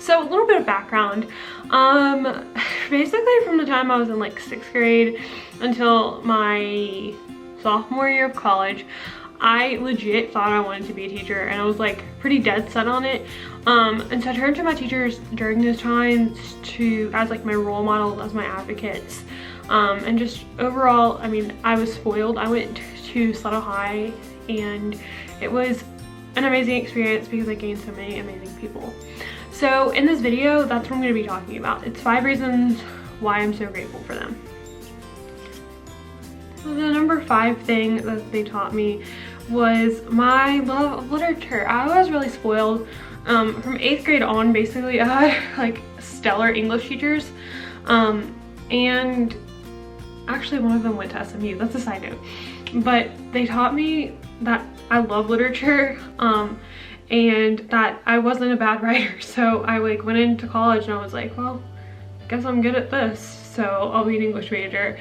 So a little bit of background. Basically from the time I was in like 6th grade until my sophomore year of college, I legit thought I wanted to be a teacher, and I was like pretty dead set on it. And so I turned to my teachers during those times as like my role models, as my advocates. And just overall, I mean, I was spoiled. I went to Slidell High, and it was an amazing experience because I gained so many amazing people. So in this video, that's what I'm going to be talking about. It's 5 reasons why I'm so grateful for them. So the number 5 thing that they taught me was my love of literature. I was really spoiled. From 8th grade on, basically, I had like stellar English teachers. And actually one of them went to SMU, that's a side note. But they taught me that I love literature, and that I wasn't a bad writer. So I like went into college and I was like, well, I guess I'm good at this, so I'll be an English major.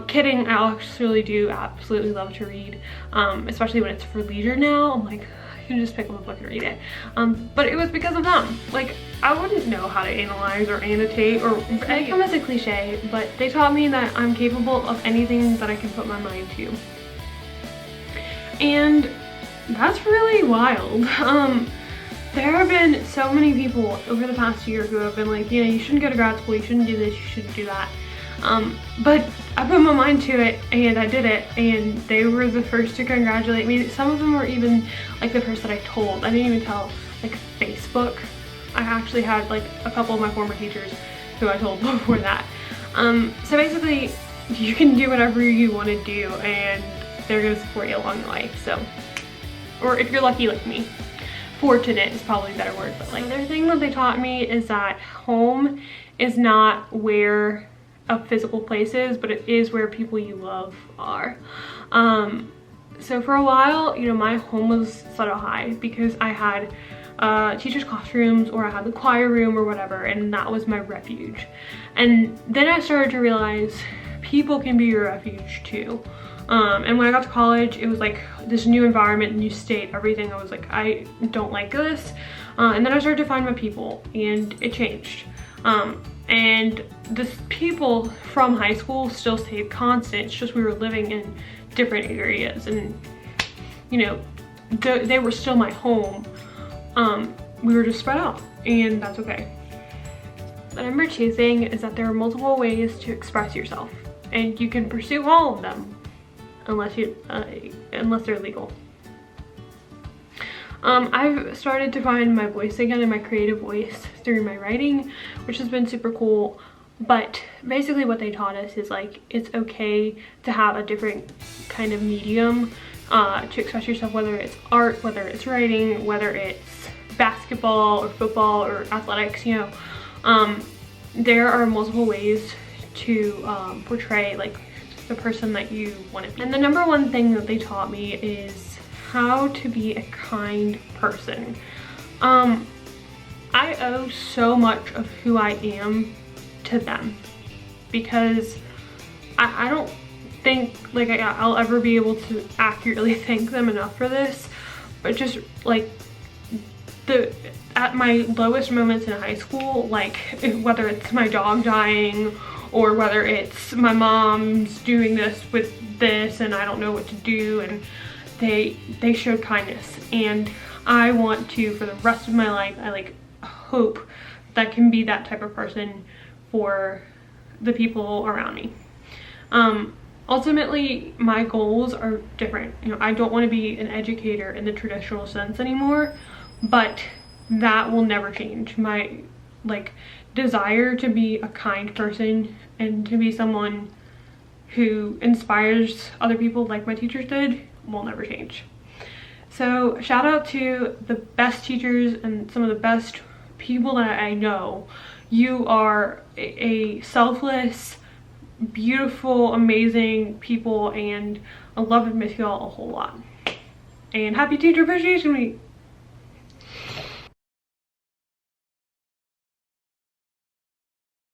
Kidding, I actually do absolutely love to read, especially when it's for leisure now. I'm like, I can just pick up a book and read it. But it was because of them. Like, I wouldn't know how to analyze or annotate, or it comes as a cliche, but they taught me that I'm capable of anything that I can put my mind to. And that's really wild. There have been so many people over the past year who have been like, you know, you shouldn't go to grad school, you shouldn't do this, you shouldn't do that. But I put my mind to it and I did it, and they were the first to congratulate me. Some of them were even like the person that I told. I didn't even tell like Facebook. I actually had like a couple of my former teachers who I told before that. So basically you can do whatever you want to do and they're going to support you along the way. So, or if you're lucky like me. Fortunate is probably a better word, but like, another thing that they taught me is that home is not where a physical place is, but it is where people you love are. So for a while, you know, my home was Slidell High because I had teachers' classrooms, or I had the choir room or whatever, and that was my refuge. And then I started to realize people can be your refuge too. And when I got to college, it was like this new environment, new state, everything. I was like, I don't like this. And then I started to find my people, and it changed. And the people from high school still stayed constant. It's just we were living in different areas, and you know, they were still my home. We were just spread out, and that's okay. The number 2 thing is that there are multiple ways to express yourself, and you can pursue all of them. Unless they're legal. I've started to find my voice again, and my creative voice, through my writing, which has been super cool. But basically what they taught us is like, it's okay to have a different kind of medium to express yourself, whether it's art, whether it's writing, whether it's basketball or football or athletics, you know. There are multiple ways to portray like the person that you want to be. And the number 1 thing that they taught me is how to be a kind person. I owe so much of who I am to them, because I don't think like I'll ever be able to accurately thank them enough for this, but just like at my lowest moments in high school, like whether it's my dog dying, or whether it's my mom's doing this with this and I don't know what to do, and they showed kindness, and I want to, for the rest of my life, I like hope that I can be that type of person for the people around me. Ultimately, my goals are different. You know, I don't want to be an educator in the traditional sense anymore, but that will never change. My like desire to be a kind person and to be someone who inspires other people like my teachers did will never change. So shout out to the best teachers and some of the best people that I know. You are a selfless, beautiful, amazing people, and I love and miss you all a whole lot. And happy Teacher Appreciation Week!